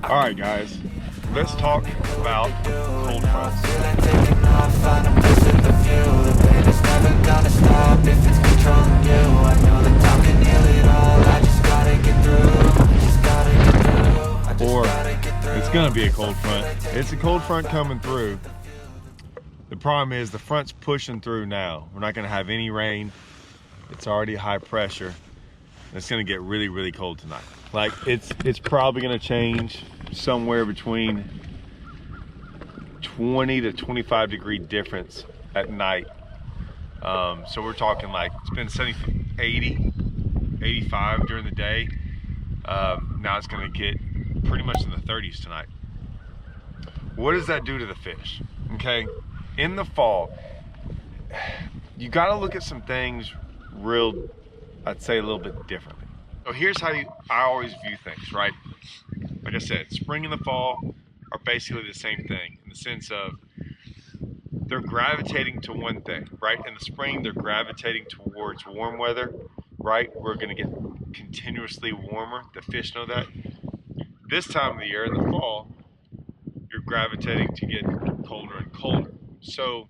All right, guys, let's talk about cold fronts. Or it's gonna be a cold front. It's a cold front coming through. The problem is the front's pushing through now. We're not gonna have any rain. It's already high pressure. It's gonna get really, really cold tonight. Like it's probably gonna change somewhere between 20 to 25 degree difference at night. So we're talking like it's been 70, 80, 85 during the day. Now it's gonna get pretty much in the 30s tonight. What does that do to the fish? Okay, in the fall, you gotta look at some things real, I'd say a little bit differently. So here's how I always view things, right? Like I said, spring and the fall are basically the same thing in the sense of they're gravitating to one thing, right? In the spring, they're gravitating towards warm weather, right? We're gonna get continuously warmer. The fish know that. This time of the year, in the fall, you're gravitating to get colder and colder. So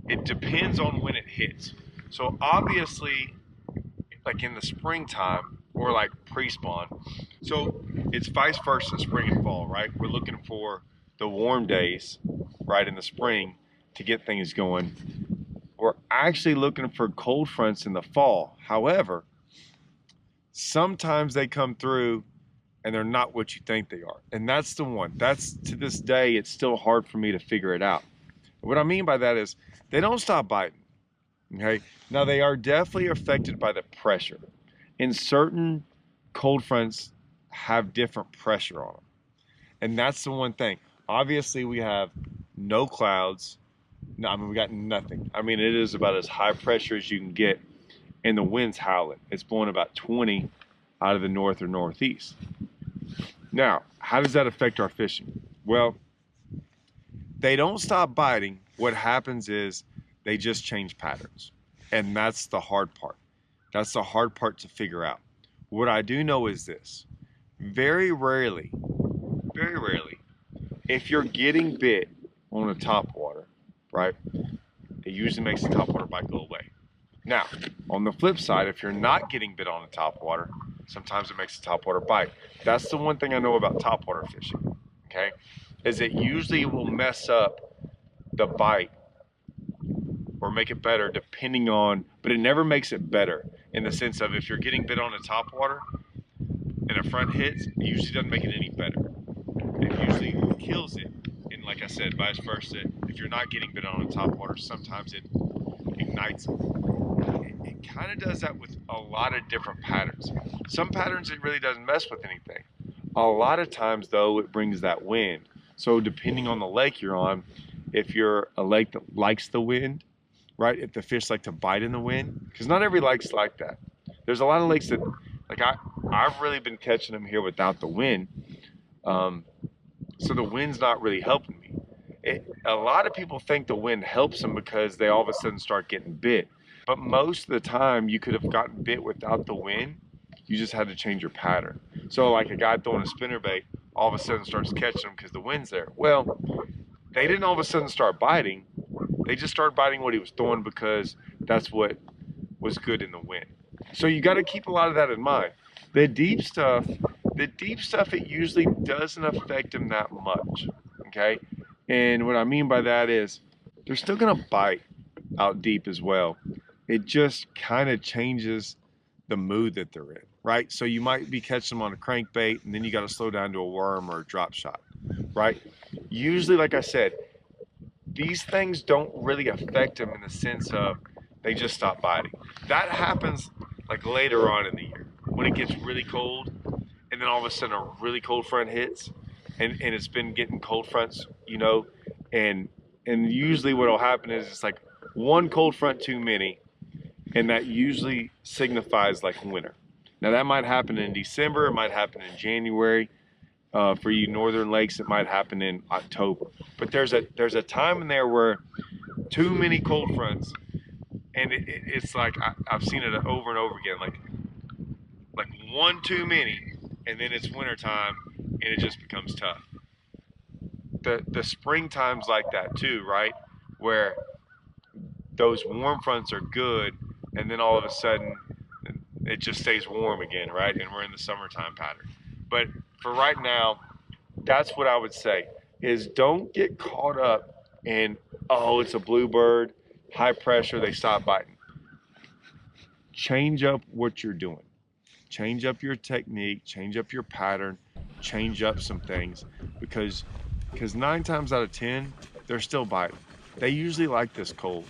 it depends on when it hits. So obviously, like in the springtime or like pre-spawn, so it's vice versa, spring and fall, right? We're looking for the warm days, right, in the spring to get things going. We're actually looking for cold fronts in the fall. However, sometimes they come through and they're not what you think they are. And that's the one. That's, to this day, it's still hard for me to figure it out. What I mean by that is they don't stop biting, okay? Now, they are definitely affected by the pressure. And certain cold fronts have different pressure on them. And that's the one thing. Obviously, we have no clouds. No, I mean, we got nothing. I mean, it is about as high pressure as you can get, and the wind's howling. It's blowing about 20 out of the north or northeast. Now, how does that affect our fishing? Well, they don't stop biting. What happens is they just change patterns. And that's the hard part. That's the hard part to figure out. What I do know is this. Very rarely, if you're getting bit on a topwater, right, it usually makes the topwater bite go away. Now, on the flip side, if you're not getting bit on a topwater, sometimes it makes the topwater bite. That's the one thing I know about topwater fishing, okay, is it usually will mess up the bite or make it better depending on, but it never makes it better in the sense of if you're getting bit on a topwater and a front hits, it usually doesn't make it any better. It usually kills it. And like I said, vice versa, if you're not getting bit on a topwater, sometimes it ignites it. It kind of does that with a lot of different patterns. Some patterns it really doesn't mess with anything. A lot of times though, it brings that wind. So depending on the lake you're on, if you're a lake that likes the wind, right? If the fish like to bite in the wind, because not every lake's like that. There's a lot of lakes that, like I've really been catching them here without the wind. So the wind's not really helping me. A lot of people think the wind helps them because they all of a sudden start getting bit. But most of the time you could have gotten bit without the wind. You just had to change your pattern. So like a guy throwing a spinnerbait all of a sudden starts catching them because the wind's there. Well, they didn't all of a sudden start biting. They just started biting what he was throwing because that's what was good in the wind. So you got to keep a lot of that in mind. The deep stuff, it usually doesn't affect them that much, okay? And what I mean by that is they're still gonna bite out deep as well. It just kind of changes the mood that they're in, right? So you might be catching them on a crankbait and then you got to slow down to a worm or a drop shot, right? Usually, like I said, these things don't really affect them in the sense of they just stop biting. That happens like later on in the year when it gets really cold and then all of a sudden a really cold front hits and it's been getting cold fronts, you know, and usually what will happen is it's like one cold front too many, and that usually signifies like winter. Now that might happen in December, it might happen in January. For you northern lakes, it might happen in October. But there's a time in there where too many cold fronts, and it's like I've seen it over and over again, like one too many, and then it's winter time, and it just becomes tough. The spring times like that too, right? Where those warm fronts are good, and then all of a sudden it just stays warm again, right? And we're in the summertime pattern. But for right now, that's what I would say is don't get caught up in, oh, it's a bluebird, high pressure, they stop biting. Change up what you're doing. Change up your technique, change up your pattern, change up some things because 9 times out of 10, they're still biting. They usually like this cold,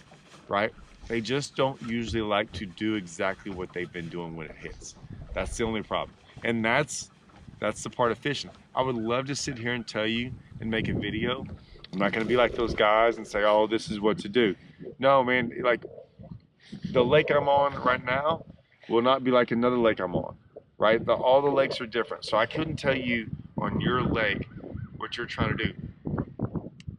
right? They just don't usually like to do exactly what they've been doing when it hits. That's the only problem. And that's the part of fishing. I would love to sit here and tell you and make a video. I'm not gonna be like those guys and say, oh, this is what to do. No, man, like the lake I'm on right now will not be like another lake I'm on, right? All the lakes are different. So I couldn't tell you on your lake what you're trying to do.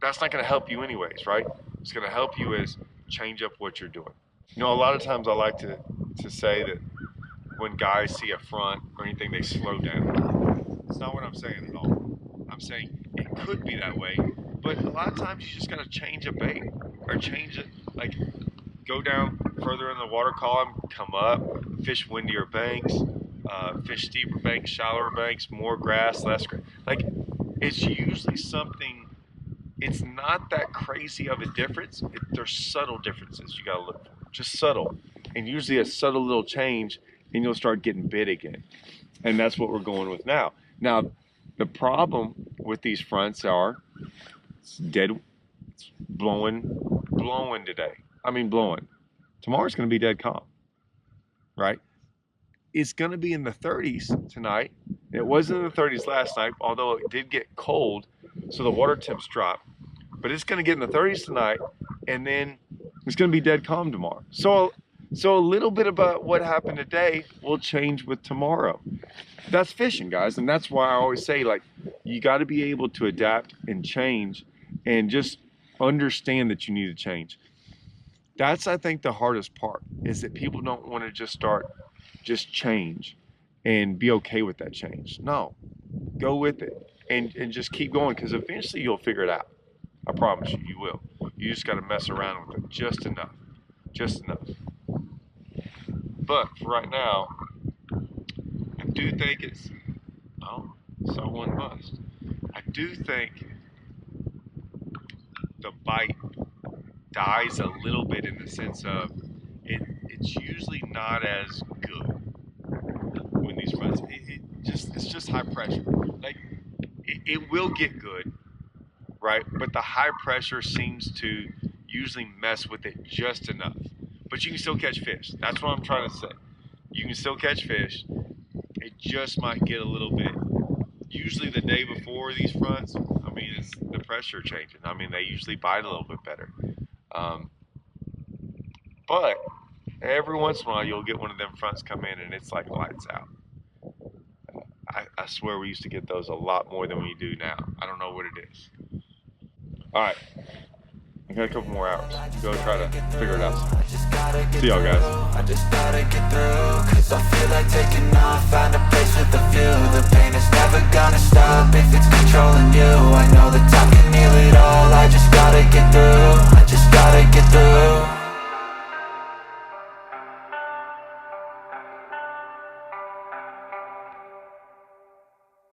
That's not gonna help you anyways, right? What's gonna help you is change up what you're doing. You know, a lot of times I like to say that when guys see a front or anything, they slow down. It's not what I'm saying at all. I'm saying it could be that way, but a lot of times you just gotta change a bait or change it, like go down further in the water column, come up, fish windier banks, fish steeper banks, shallower banks, more grass, less grass. Like it's usually something, it's not that crazy of a difference. There's subtle differences you gotta look for, just subtle. And usually a subtle little change and you'll start getting bit again. And that's what we're going with now. Now, the problem with these fronts are it's dead, it's blowing today. I mean blowing. Tomorrow's gonna be dead calm, right? It's gonna be in the 30s tonight. It wasn't in the 30s last night, although it did get cold, so the water temps drop. But it's gonna get in the 30s tonight, and then it's gonna be dead calm tomorrow. So a little bit about what happened today will change with tomorrow. That's fishing, guys, and that's why I always say, like, you gotta be able to adapt and change and just understand that you need to change. That's, I think, the hardest part, is that people don't wanna just change and be okay with that change. No, go with it and just keep going, because eventually you'll figure it out. I promise you, you will. You just gotta mess around with it just enough. But for right now, I do think it's, oh, someone must. I do think the bite dies a little bit in the sense of it's usually not as good when these fronts, it's just high pressure. Like it will get good, right? But the high pressure seems to usually mess with it just enough. But you can still catch fish. That's what I'm trying to say. You can still catch fish. It just might get a little bit. Usually the day before these fronts, I mean, it's the pressure changing. I mean, they usually bite a little bit better. But every once in a while, you'll get one of them fronts come in and it's like lights out. I swear we used to get those a lot more than we do now. I don't know what it is. All right. I got a couple more hours. Go try to figure it out. See y'all, guys. I just gotta get through, cause I feel like taking off. Find a place with a view. The pain is never gonna stop if it's controlling you. I know that time can heal it all. I just gotta